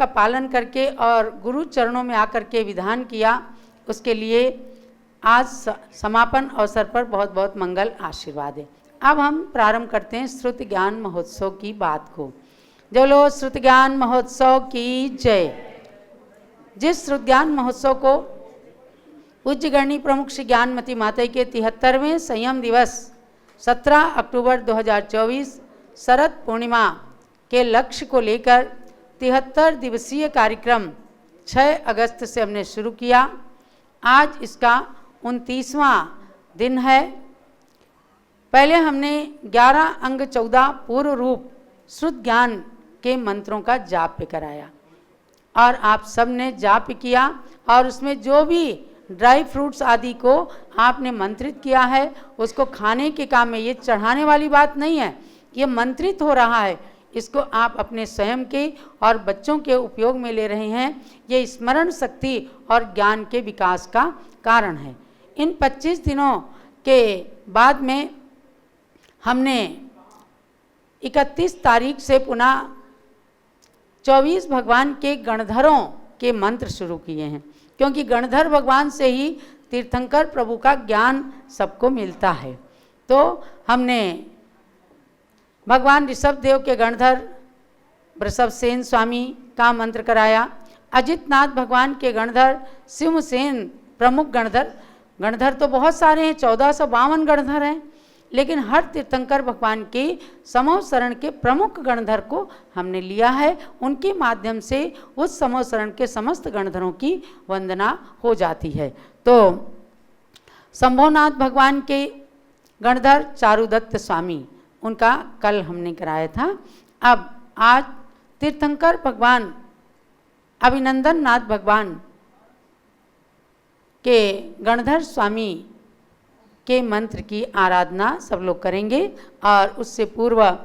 का पालन करके और गुरु चरणों में आकर के विधान किया, उसके लिए आज समापन अवसर पर बहुत बहुत मंगल आशीर्वाद है। अब हम प्रारंभ करते हैं श्रुति ज्ञान महोत्सव की बात को। जो लोग श्रुति ज्ञान महोत्सव की जय। जिस श्रुति ज्ञान महोत्सव को पूज्य गणनी प्रमुख श्री ज्ञानमती माता के 73वें संयम दिवस 17 अक्टूबर 2024 शरद पूर्णिमा के लक्ष्य को लेकर 73 दिवसीय कार्यक्रम 6 अगस्त से हमने शुरू किया। आज इसका 29वां दिन है। पहले हमने 11 अंग 14 पूर्व रूप शुद्ध ज्ञान के मंत्रों का जाप कराया और आप सब ने जाप किया और उसमें जो भी ड्राई फ्रूट्स आदि को आपने मंत्रित किया है उसको खाने के काम में, ये चढ़ाने वाली बात नहीं है, ये मंत्रित हो रहा है। इसको आप अपने स्वयं के और बच्चों के उपयोग में ले रहे हैं। ये स्मरण शक्ति और ज्ञान के विकास का कारण है। इन 25 दिनों के बाद में हमने 31 तारीख से पुनः 24 भगवान के गणधरों के मंत्र शुरू किए हैं, क्योंकि गणधर भगवान से ही तीर्थंकर प्रभु का ज्ञान सबको मिलता है। तो हमने भगवान ऋषभ देव के गणधर वृषभसेन स्वामी का मंत्र कराया। अजितनाथ भगवान के गणधर सिंहसेन प्रमुख गणधर। गणधर तो बहुत सारे हैं, 1452 गणधर हैं, लेकिन हर तीर्थंकर भगवान के समूह शरण के प्रमुख गणधर को हमने लिया है। उनके माध्यम से उस समूह शरण के समस्त गणधरों की वंदना हो जाती है। तो शंभोनाथ भगवान के गणधर चारुदत्त स्वामी, उनका कल हमने कराया था। अब आज तीर्थंकर भगवान अभिनंदन नाथ भगवान के गणधर स्वामी के मंत्र की आराधना सब लोग करेंगे। और उससे पूर्व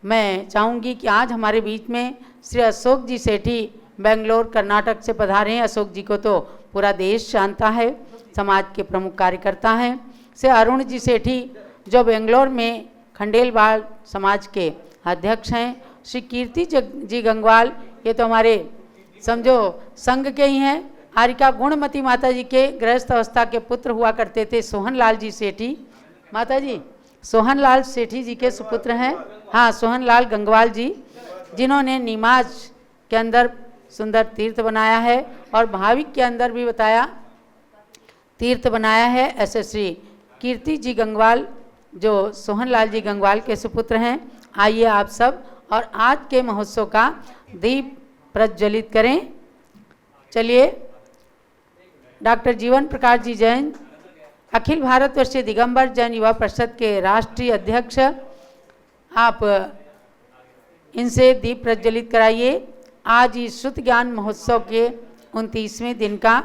मैं चाहूँगी कि आज हमारे बीच में श्री अशोक जी सेठी बेंगलोर कर्नाटक से पधारे हैं। अशोक जी को तो पूरा देश जानता है, समाज के प्रमुख कार्यकर्ता हैं। श्री अरुण जी सेठी जो बेंगलोर में खंडेलवाल समाज के अध्यक्ष हैं। श्री कीर्ति जी गंगवाल, ये तो हमारे समझो संघ के ही हैं। आरिका गुणमती माता जी के गृहस्थ अवस्था के पुत्र हुआ करते थे सोहनलाल जी सेठी। माता जी सोहनलाल सेठी जी के सुपुत्र हैं, हाँ सोहनलाल गंगवाल जी, जिन्होंने नीमाज के अंदर सुंदर तीर्थ बनाया है और भाविक के अंदर भी बताया तीर्थ बनाया है। ऐसे श्री कीर्ति जी गंगवाल जो सोहनलाल जी गंगवाल के सुपुत्र हैं। आइए आप सब और आज के महोत्सव का दीप प्रज्वलित करें। चलिए, डॉक्टर जीवन प्रकाश जी जैन, अखिल भारतवर्षीय दिगंबर जैन युवा परिषद के राष्ट्रीय अध्यक्ष, आप इनसे दीप प्रज्वलित कराइए। आज इस शुद्ध ज्ञान महोत्सव के 29वें दिन का,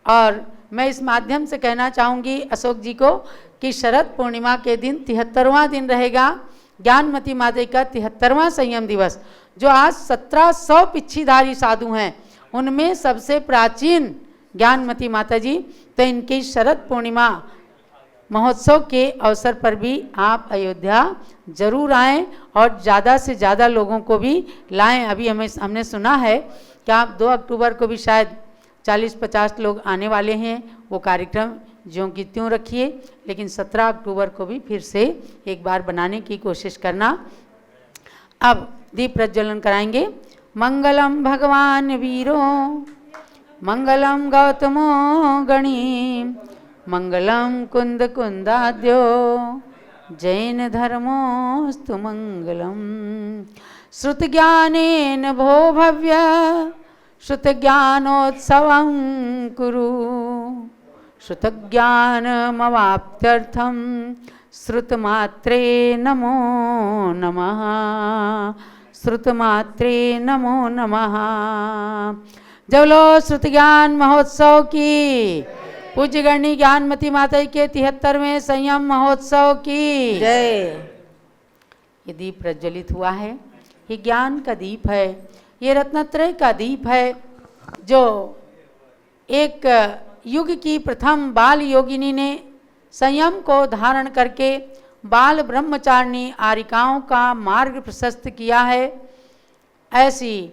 और मैं इस माध्यम से कहना चाहूँगी अशोक जी को कि शरद पूर्णिमा के दिन 73वां दिन रहेगा ज्ञानमती माता का 73वां संयम दिवस। जो आज 1700 पिच्छीधारी साधु हैं, उनमें सबसे प्राचीन ज्ञानमती माता जी, तो इनकी शरद पूर्णिमा महोत्सव के अवसर पर भी आप अयोध्या जरूर आएँ और ज़्यादा से ज़्यादा लोगों को भी लाएं। अभी हमने सुना है कि आप 2 अक्टूबर को भी शायद 40-50 लोग आने वाले हैं। वो कार्यक्रम ज्यों की त्यों रखिए, लेकिन 17 अक्टूबर को भी फिर से एक बार बनाने की कोशिश करना। अब दीप प्रज्वलन कराएंगे। मंगलम भगवान वीरो मंगलम गौतमो गणी मंगलम कुंद कुंदाद्यो जैन धर्मोस्तु मंगलम। श्रुत ज्ञानेन भो भव्य श्रुत ज्ञानोत्सवं कुरु श्रुतज्ञानमवाप्त्यर्थं श्रुतमात्रे नमो नमः श्रुतमात्रे नमो नमः। जबलो श्रुति ज्ञान महोत्सव की, पूज्य गणनी ज्ञानमती माता के 73वें संयम महोत्सव की जय। ये दीप प्रज्वलित हुआ है, ये ज्ञान का दीप है, ये रत्नत्रय का दीप है, जो एक युग की प्रथम बाल योगिनी ने संयम को धारण करके बाल ब्रह्मचारिणी आरिकाओं का मार्ग प्रशस्त किया है। ऐसी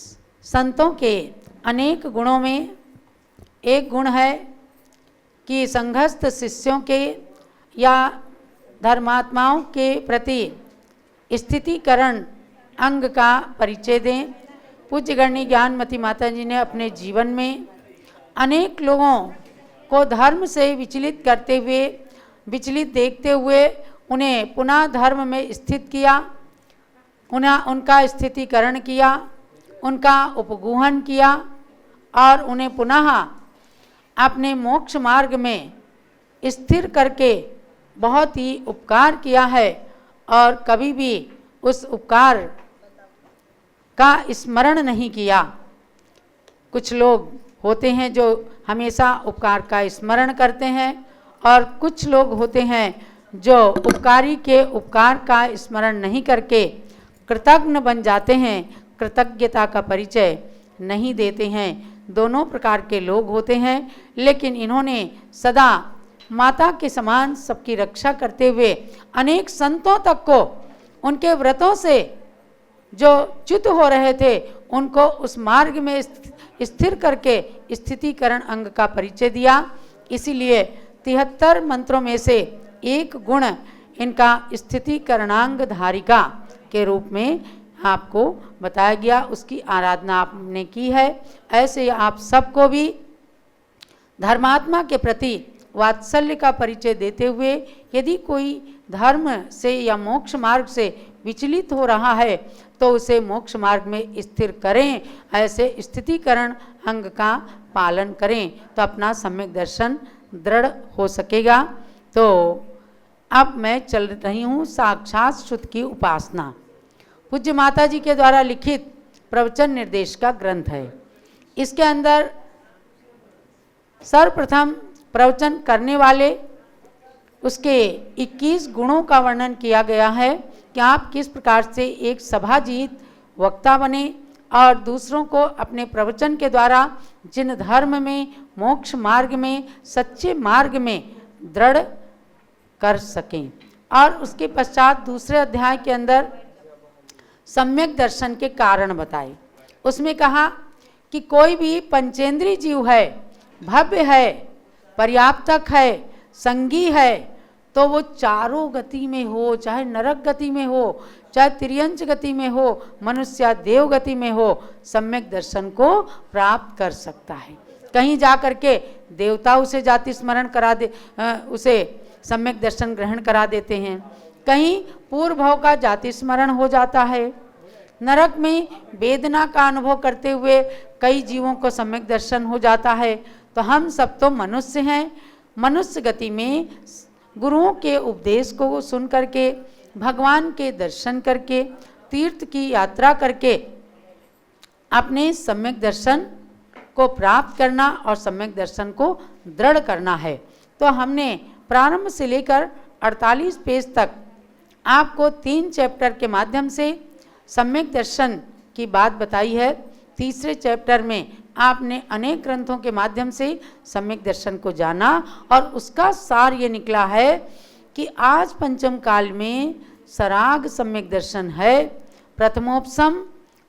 संतों के अनेक गुणों में एक गुण है कि संघस्थ शिष्यों के या धर्मात्माओं के प्रति स्थितीकरण अंग का परिचय दें। पूज्य गणनी ज्ञानमती माता जी ने अपने जीवन में अनेक लोगों को धर्म से विचलित करते हुए, विचलित देखते हुए उन्हें पुनः धर्म में स्थित किया, उनका स्थितीकरण किया, उनका उपगूहन किया और उन्हें पुनः अपने मोक्ष मार्ग में स्थिर करके बहुत ही उपकार किया है और कभी भी उस उपकार का स्मरण नहीं किया। कुछ लोग होते हैं जो हमेशा उपकार का स्मरण करते हैं और कुछ लोग होते हैं जो उपकारी के उपकार का स्मरण नहीं करके कृतज्ञ बन जाते हैं, कृतज्ञता का परिचय नहीं देते हैं। दोनों प्रकार के लोग होते हैं, लेकिन इन्होंने सदा माता के समान सबकी रक्षा करते हुए अनेक संतों तक को उनके व्रतों से जो च्युत हो रहे थे उनको उस मार्ग में स्थिर करके स्थितीकरण अंग का परिचय दिया। इसीलिए 73 मंत्रों में से एक गुण इनका स्थितीकरणांग धारिका के रूप में आपको बताया गया, उसकी आराधना आपने की है। ऐसे आप सबको भी धर्मात्मा के प्रति वात्सल्य का परिचय देते हुए यदि कोई धर्म से या मोक्ष मार्ग से विचलित हो रहा है तो उसे मोक्ष मार्ग में स्थिर करें, ऐसे स्थितीकरण अंग का पालन करें तो अपना सम्यक दर्शन दृढ़ हो सकेगा। तो अब मैं चल रही हूँ साक्षात शुद्ध की उपासना। पूज्य माता जी के द्वारा लिखित प्रवचन निर्देश का ग्रंथ है। इसके अंदर सर्वप्रथम प्रवचन करने वाले उसके 21 गुणों का वर्णन किया गया है कि आप किस प्रकार से एक सभाजीत वक्ता बने और दूसरों को अपने प्रवचन के द्वारा जिन धर्म में, मोक्ष मार्ग में, सच्चे मार्ग में दृढ़ कर सकें। और उसके पश्चात दूसरे अध्याय के अंदर सम्यक दर्शन के कारण बताए। उसमें कहा कि कोई भी पंचेंद्रीय जीव है, भव्य है, पर्याप्तक है, संगी है, तो वो चारों गति में हो, चाहे नरक गति में हो, चाहे तिर्यंच गति में हो, मनुष्य या देव गति में हो, सम्यक दर्शन को प्राप्त कर सकता है। कहीं जा कर के देवता उसे जाति स्मरण करा दे, उसे सम्यक दर्शन ग्रहण करा देते हैं। कहीं पूर्व भाव का जाति स्मरण हो जाता है। नरक में वेदना का अनुभव करते हुए कई जीवों को सम्यक दर्शन हो जाता है। तो हम सब तो मनुष्य हैं। मनुष्य गति में गुरुओं के उपदेश को सुन करके, भगवान के दर्शन करके, तीर्थ की यात्रा करके अपने सम्यक दर्शन को प्राप्त करना और सम्यक दर्शन को दृढ़ करना है। तो हमने प्रारंभ से लेकर 48 पेज तक आपको 3 चैप्टर के माध्यम से सम्यक दर्शन की बात बताई है। तीसरे चैप्टर में आपने अनेक ग्रंथों के माध्यम से सम्यक दर्शन को जाना और उसका सार ये निकला है कि आज पंचम काल में सराग सम्यक दर्शन है। प्रथमोपशम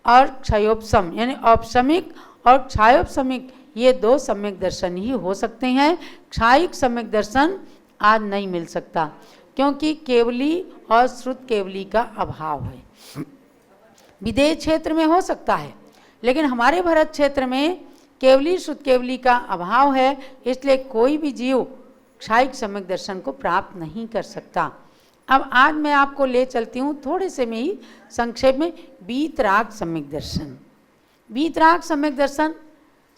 और क्षयोपशम यानी औपशमिक और क्षयोपशमिक ये 2 सम्यक दर्शन ही हो सकते हैं। क्षायिक सम्यक दर्शन आज नहीं मिल सकता क्योंकि केवली और श्रुत केवली का अभाव है। विदेश क्षेत्र में हो सकता है, लेकिन हमारे भारत क्षेत्र में केवली श्रुत केवली का अभाव है, इसलिए कोई भी जीव क्षायिक सम्यक दर्शन को प्राप्त नहीं कर सकता। अब आज मैं आपको ले चलती हूँ थोड़े से में ही संक्षेप में वीतराग सम्यक दर्शन। वीतराग सम्यक दर्शन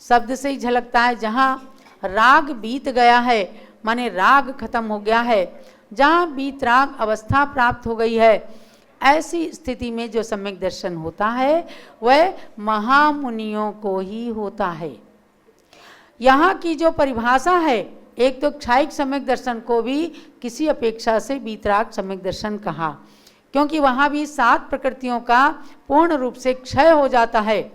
शब्द से ही झलकता है। जहाँ राग बीत गया है, माने राग खत्म हो गया है, जहाँ वीतराग अवस्था प्राप्त हो गई है, ऐसी स्थिति में जो सम्यक दर्शन होता है वह महामुनियों को ही होता है। यहाँ की जो परिभाषा है, एक तो क्षायिक सम्यक दर्शन को भी किसी अपेक्षा से वीतराग सम्यक दर्शन कहा, क्योंकि वहाँ भी 7 प्रकृतियों का पूर्ण रूप से क्षय हो जाता है,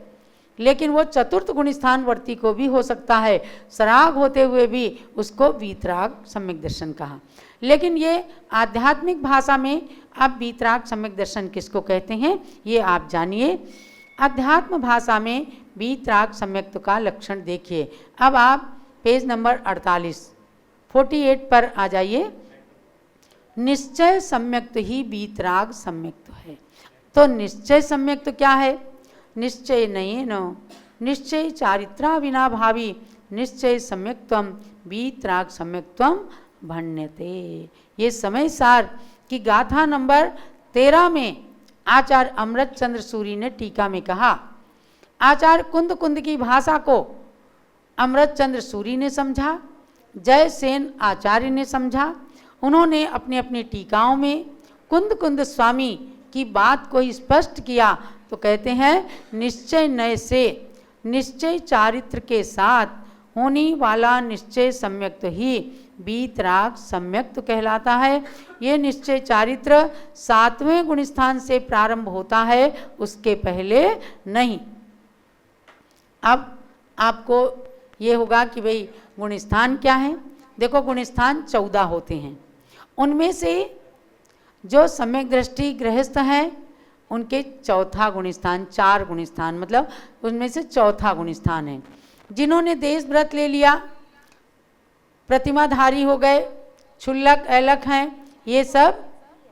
लेकिन वो चतुर्थ गुण स्थानवर्ती को भी हो सकता है। सराग होते हुए भी उसको वीतराग सम्यक दर्शन कहा। लेकिन ये आध्यात्मिक भाषा में अब वीतराग सम्यक दर्शन किसको कहते हैं ये आप जानिए। अध्यात्म भाषा में वीतराग सम्यक्त्व का लक्षण देखिए। अब आप पेज नंबर 48 पर आ जाइए। निश्चय सम्यक्त्व ही वीतराग सम्यक्त्व है। तो निश्चय सम्यक्त्व क्या है? निश्चय नयेन निश्चय चारित्रा विना भावी निश्चय सम्यक्त्वम वीतराग सम्यक्त्वम भण्यते। ये समय सार की गाथा नंबर 13 में आचार्य अमृत चंद्र सूरी ने टीका में कहा। आचार्य कुंद कुंद की भाषा को अमृत चंद्र सूरी ने समझा, जय सेन आचार्य ने समझा। उन्होंने अपनी अपनी टीकाओं में कुंद कुंद स्वामी की बात को स्पष्ट किया। तो कहते हैं निश्चय नय से निश्चय चारित्र के साथ होने वाला निश्चय सम्यक्त्व ही वीतराग सम्यक्त्व कहलाता है। ये निश्चय चारित्र 7वें गुणस्थान से प्रारंभ होता है, उसके पहले नहीं। अब आपको ये होगा कि भाई गुणस्थान क्या है। देखो गुणस्थान 14 होते हैं, उनमें से जो सम्यक दृष्टि गृहस्थ हैं उनके चौथा गुणस्थान, 4 गुणस्थान मतलब उनमें से चौथा गुणस्थान है। जिन्होंने देश व्रत ले लिया, प्रतिमाधारी हो गए, क्षुल्लक ऐलक हैं, ये सब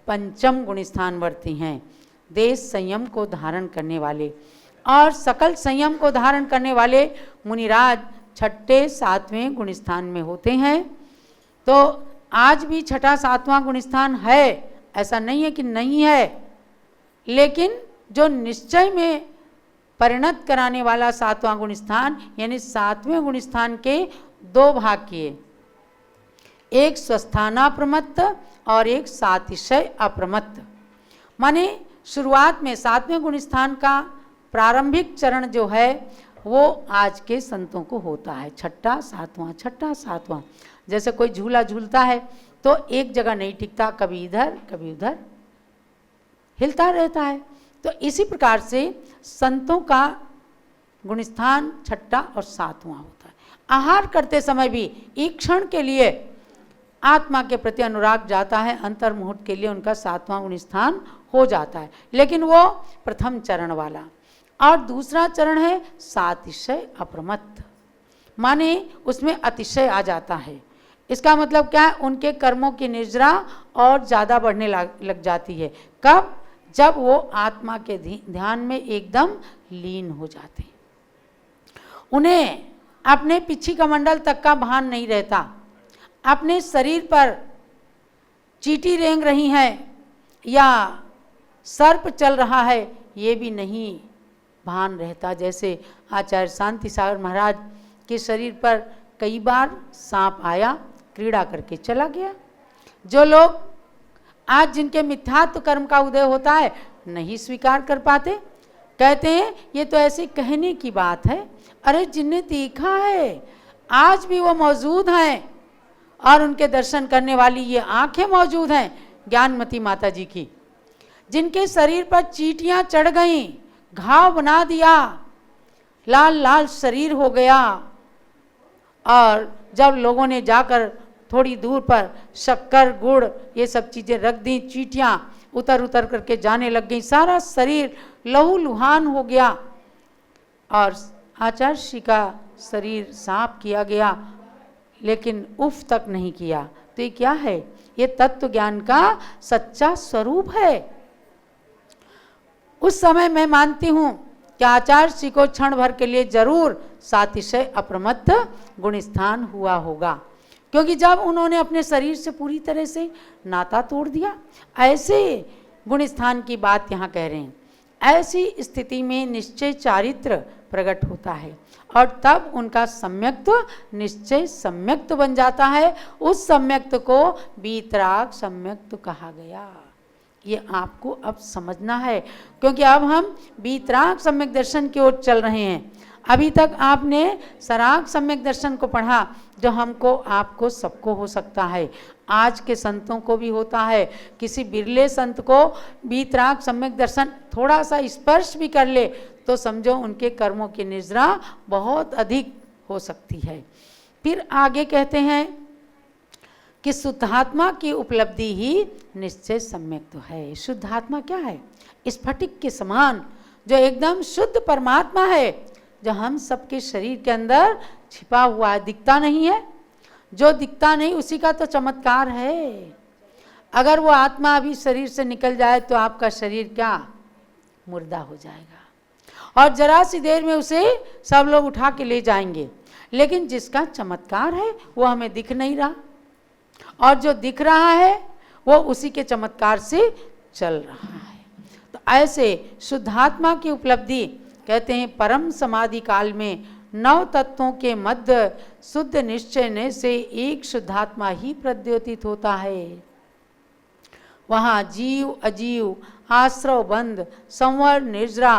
पंचम गुणस्थान वर्ती हैं। देश संयम को धारण करने वाले और सकल संयम को धारण करने वाले मुनिराज 6ठे 7वें गुणस्थान में होते हैं। तो आज भी 6ठा 7वां गुणस्थान है, ऐसा नहीं है कि नहीं है, लेकिन जो निश्चय में परिणत कराने वाला 7वां गुणस्थान यानी 7वें गुणस्थान के 2 भाग किए, एक स्वस्थानाप्रमत्त और एक सातिशय अप्रमत्त। माने शुरुआत में 7वें गुणस्थान का प्रारंभिक चरण जो है वो आज के संतों को होता है 6ठा 7वां, 6ठा 7वां। जैसे कोई झूला झूलता है तो एक जगह नहीं टिकता, कभी इधर कभी उधर हिलता रहता है। तो इसी प्रकार से संतों का गुणस्थान 6ठा और 7वां होता है। आहार करते समय भी एक क्षण के लिए आत्मा के प्रति अनुराग जाता है, अंतर्मुहूर्त के लिए उनका 7वां गुणस्थान हो जाता है, लेकिन वो प्रथम चरण वाला। और दूसरा चरण है सातिशय अप्रमत्त, माने उसमें अतिशय आ जाता है। इसका मतलब क्या है? उनके कर्मों की निर्जरा और ज़्यादा बढ़ने लग जाती है। कब? जब वो आत्मा के ध्यान में एकदम लीन हो जाते हैं। उन्हें अपने पिछी कमंडल तक का भान नहीं रहता, अपने शरीर पर चींटी रेंग रही है या सर्प चल रहा है ये भी नहीं भान रहता। जैसे आचार्य शांति सागर महाराज के शरीर पर कई बार सांप आया, क्रीड़ा करके चला गया। जो लोग आज जिनके मिथ्यात्व कर्म का उदय होता है नहीं स्वीकार कर पाते, कहते हैं ये तो ऐसे कहने की बात है। अरे जिन्हें देखा है आज भी वो मौजूद हैं और उनके दर्शन करने वाली ये आंखें मौजूद हैं ज्ञानमती माता जी की, जिनके शरीर पर चींटियां चढ़ गईं, घाव बना दिया, लाल लाल शरीर हो गया। और जब लोगों ने जाकर थोड़ी दूर पर शक्कर गुड़ ये सब चीज़ें रख दी, चींटियां उतर उतर करके जाने लग गई, सारा शरीर लहू लुहान हो गया और आचार्य श्री का शरीर साफ किया गया, लेकिन उफ तक नहीं किया। तो ये क्या है? ये तत्व ज्ञान का सच्चा स्वरूप है। उस समय मैं मानती हूँ कि आचार्य श्री को क्षण भर के लिए जरूर सातिशय अप्रमत्त गुणस्थान हुआ होगा, क्योंकि जब उन्होंने अपने शरीर से पूरी तरह से नाता तोड़ दिया, ऐसे गुणस्थान की बात यहाँ कह रहे हैं। ऐसी स्थिति में निश्चय चारित्र प्रकट होता है और तब उनका सम्यक्त्व निश्चय सम्यक्त्व बन जाता है। उस सम्यक्त्व को वीतराग सम्यक्त्व कहा गया। ये आपको अब समझना है, क्योंकि अब हम वीतराग सम्यक दर्शन की ओर चल रहे हैं। अभी तक आपने सराग सम्यक दर्शन को पढ़ा, जो हमको आपको सबको हो सकता है, आज के संतों को भी होता है। किसी बिरले संत को वीतराग सम्यक दर्शन थोड़ा सा स्पर्श भी कर ले तो समझो उनके कर्मों की निर्जरा बहुत अधिक हो सकती है। फिर आगे कहते हैं कि शुद्धात्मा की उपलब्धि ही निश्चय सम्यक्त्व है। शुद्धात्मा क्या है? स्फटिक के समान जो एकदम शुद्ध परमात्मा है, जो हम सबके शरीर के अंदर छिपा हुआ है, दिखता नहीं है। जो दिखता नहीं उसी का तो चमत्कार है। अगर वो आत्मा अभी शरीर से निकल जाए तो आपका शरीर क्या मुर्दा हो जाएगा और जरा सी देर में उसे सब लोग उठा के ले जाएंगे। लेकिन जिसका चमत्कार है वो हमें दिख नहीं रहा, और जो दिख रहा है वो उसी के चमत्कार से चल रहा है। तो ऐसे शुद्धात्मा की उपलब्धि कहते हैं परम समाधि काल में 9 तत्वों के मध्य शुद्ध निश्चय से एक शुद्धात्मा ही प्रद्योतित होता है। वहाँ जीव अजीव, आश्रव बंध, संवर निर्जरा,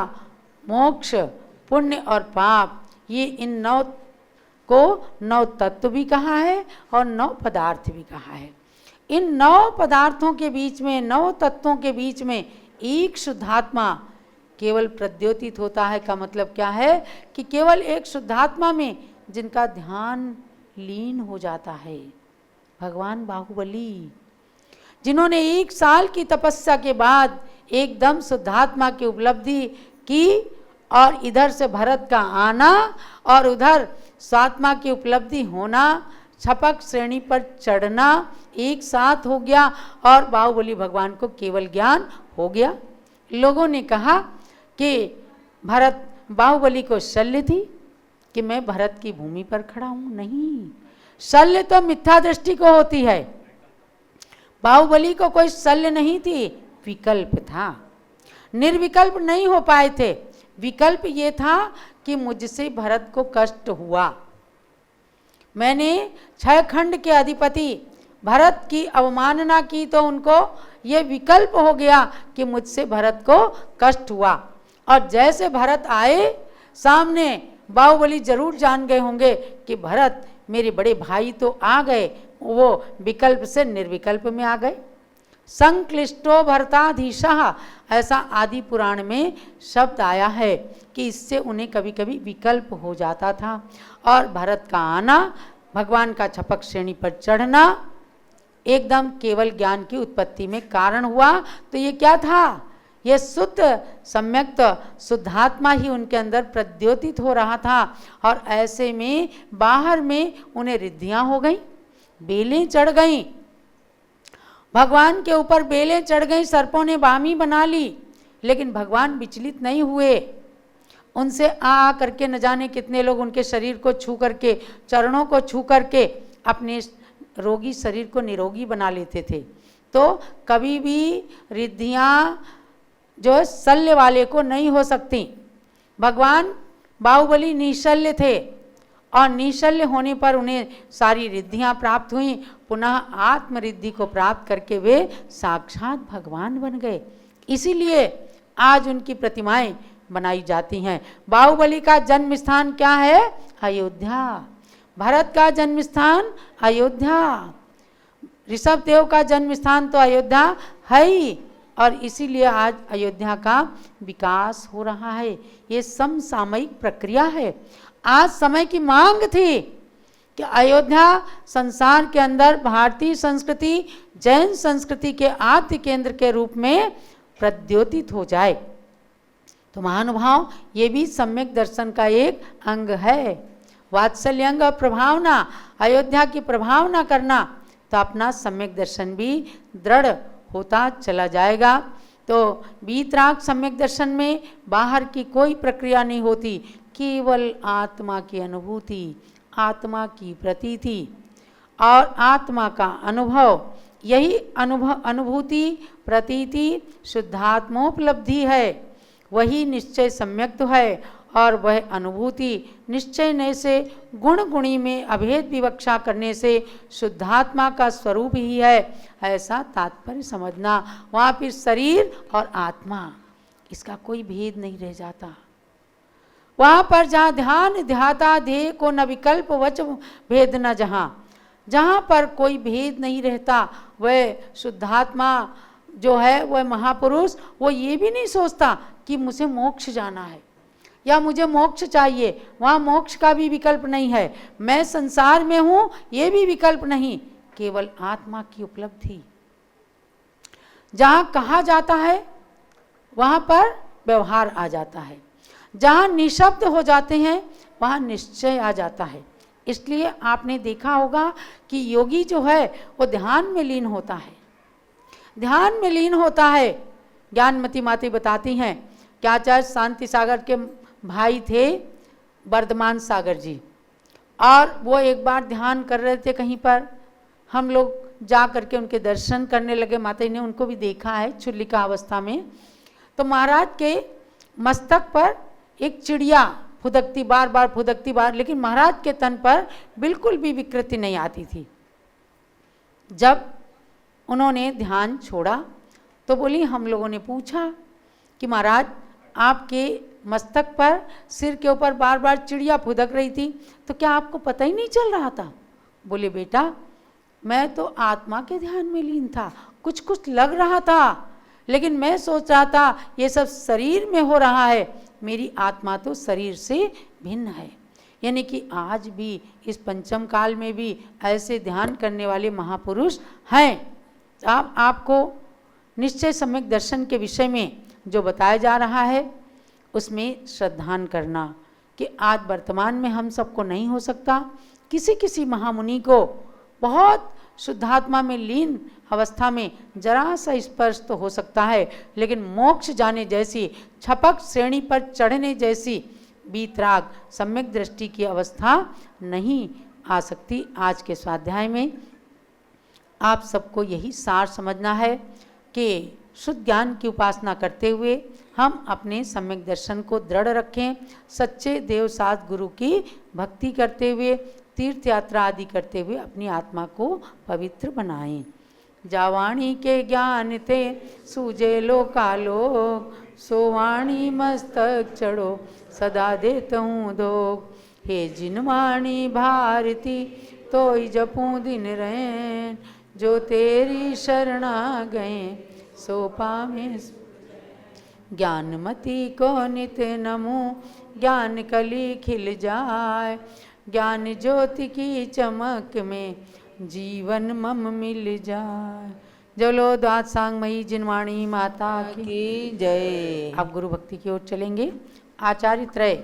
मोक्ष, पुण्य और पाप, ये इन 9 को 9 तत्व भी कहा है और 9 पदार्थ भी कहा है। इन 9 पदार्थों के बीच में, 9 तत्वों के बीच में एक शुद्धात्मा केवल प्रद्योतित होता है। का मतलब क्या है कि केवल एक शुद्धात्मा में जिनका ध्यान लीन हो जाता है। भगवान बाहुबली जिन्होंने 1 साल की तपस्या के बाद एकदम शुद्धात्मा की उपलब्धि की, और इधर से भरत का आना और उधर स्वात्मा की उपलब्धि होना, छपक श्रेणी पर चढ़ना एक साथ हो गया और बाहुबली भगवान को केवल ज्ञान हो गया। लोगों ने कहा कि भरत बाहुबली को शल्य थी कि मैं भरत की भूमि पर खड़ा हूं। नहीं, शल्य तो मिथ्या दृष्टि को होती है। बाहुबली को कोई शल्य नहीं थी, विकल्प था। निर्विकल्प नहीं हो पाए थे। विकल्प ये था कि मुझसे भरत को कष्ट हुआ, मैंने 6 खंड के अधिपति भरत की अवमानना की, तो उनको ये विकल्प हो गया कि मुझसे भरत को कष्ट हुआ। और जैसे भरत आए सामने, बाहुबली जरूर जान गए होंगे कि भरत मेरे बड़े भाई तो आ गए, वो विकल्प से निर्विकल्प में आ गए। संक्लिष्टो भरताधीशः, ऐसा आदि पुराण में शब्द आया है कि इससे उन्हें कभी कभी विकल्प हो जाता था। और भरत का आना, भगवान का छपक श्रेणी पर चढ़ना एकदम केवल ज्ञान की उत्पत्ति में कारण हुआ। तो ये क्या था? ये शुद्ध सम्यक्त शुद्धात्मा ही उनके अंदर प्रद्योतित हो रहा था। और ऐसे में बाहर में उन्हें रिद्धियां हो गई, बेलें चढ़ गईं, भगवान के ऊपर बेलें चढ़ गई, सर्पों ने बामी बना ली, लेकिन भगवान विचलित नहीं हुए। उनसे आ करके न जाने कितने लोग उनके शरीर को छू करके, चरणों को छू करके अपने रोगी शरीर को निरोगी बना लेते थे। तो कभी भी रिद्धियाँ जो शल्य वाले को नहीं हो सकती। भगवान बाहुबली निशल्य थे और निशल्य होने पर उन्हें सारी रिद्धियाँ प्राप्त हुई। पुनः आत्मरिद्धि को प्राप्त करके वे साक्षात भगवान बन गए। इसीलिए आज उनकी प्रतिमाएं बनाई जाती हैं। बाहुबली का जन्म स्थान क्या है? अयोध्या। भरत का जन्म स्थान अयोध्या। ऋषभ देव का जन्म स्थान तो अयोध्या है ही, और इसीलिए आज अयोध्या का विकास हो रहा है। ये समसामयिक प्रक्रिया है। आज समय की मांग थी कि अयोध्या संसार के अंदर भारतीय संस्कृति, जैन संस्कृति के आद्य केंद्र के रूप में प्रद्योतित हो जाए। तो महानुभाव, ये भी सम्यक दर्शन का एक अंग है। वात्सल्य अंग और प्रभावना, अयोध्या की प्रभावना करना, तो अपना सम्यक दर्शन भी दृढ़ होता चला जाएगा। तो वीतराग सम्यक दर्शन में बाहर की कोई प्रक्रिया नहीं होती, केवल आत्मा की अनुभूति, आत्मा की प्रतीति और आत्मा का अनुभव, यही अनुभूति प्रतीति शुद्धात्मोपलब्धि है। वही निश्चय सम्यक्त है। और वह अनुभूति निश्चय से गुण गुणी में अभेद विवक्षा करने से शुद्धात्मा का स्वरूप ही है, ऐसा तात्पर्य समझना। वहाँ फिर शरीर और आत्मा, इसका कोई भेद नहीं रह जाता। वहाँ पर जहाँ ध्यान ध्याता ध्येय को न विकल्प वच भेद न, जहाँ पर कोई भेद नहीं रहता, वह शुद्धात्मा जो है, वह महापुरुष, वो ये भी नहीं सोचता कि मुझे मोक्ष जाना है या मुझे मोक्ष चाहिए। वहाँ मोक्ष का भी विकल्प नहीं है। मैं संसार में हूँ, ये भी विकल्प नहीं, केवल आत्मा की उपलब्धि। जहाँ कहा जाता है वहाँ पर व्यवहार आ जाता है। जहाँ निशब्द हो जाते हैं वहाँ निश्चय आ जाता है। इसलिए आपने देखा होगा कि योगी जो है वो ध्यान में लीन होता है, ध्यान में लीन होता है। ज्ञानमती माता बताती हैं कि आचार्य शांति सागर के भाई थे वर्धमान सागर जी, और वो एक बार ध्यान कर रहे थे कहीं पर, हम लोग जा करके उनके दर्शन करने लगे। माता जी ने उनको भी देखा है छुल्लिका अवस्था में। तो महाराज के मस्तक पर एक चिड़िया फुदकती, बार बार फुदकती बार, लेकिन महाराज के तन पर बिल्कुल भी विकृति नहीं आती थी। जब उन्होंने ध्यान छोड़ा तो बोली, हम लोगों ने पूछा कि महाराज आपके मस्तक पर, सिर के ऊपर बार बार चिड़िया फुदक रही थी, तो क्या आपको पता ही नहीं चल रहा था? बोले, बेटा मैं तो आत्मा के ध्यान में लीन था, कुछ कुछ लग रहा था, लेकिन मैं सोच रहा था ये सब शरीर में हो रहा है, मेरी आत्मा तो शरीर से भिन्न है। यानी कि आज भी इस पंचम काल में भी ऐसे ध्यान करने वाले महापुरुष हैं। अब आपको निश्चय सम्यक दर्शन के विषय में जो बताया जा रहा है उसमें श्रद्धान करना कि आज वर्तमान में हम सबको नहीं हो सकता, किसी किसी महामुनि को बहुत शुद्धात्मा में लीन अवस्था में जरा सा स्पर्श तो हो सकता है, लेकिन मोक्ष जाने जैसी, छपक श्रेणी पर चढ़ने जैसी बीतराग सम्यक दृष्टि की अवस्था नहीं आ सकती। आज के स्वाध्याय में आप सबको यही सार समझना है कि शुद्ध ज्ञान की उपासना करते हुए हम अपने सम्यक दर्शन को दृढ़ रखें, सच्चे देवसात गुरु की भक्ति करते हुए, तीर्थ यात्रा आदि करते हुए अपनी आत्मा को पवित्र बनाएं। जावाणी के ज्ञान ते सूझे लोकालोक, सोवाणी मस्तक चढ़ो सदा देता हूँ दोग। हे जिनवाणी भारती तोई जपूं दिन रैन, जो तेरी शरणा गए सो पावे। ज्ञानमती को नित नमो, ज्ञान कली खिल जाए, ज्ञान ज्योति की चमक में जीवन मम मिल जाए। जलो द्वाद सांगमयी जिनवाणी माता की जय। अब गुरु भक्ति की ओर चलेंगे। आचार्य त्रय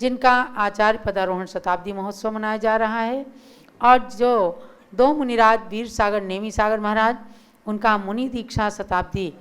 जिनका आचार्य पदारोहण शताब्दी महोत्सव मनाया जा रहा है, और जो दो मुनिराज वीर सागर नेमी सागर महाराज, उनका मुनि दीक्षा शताब्दी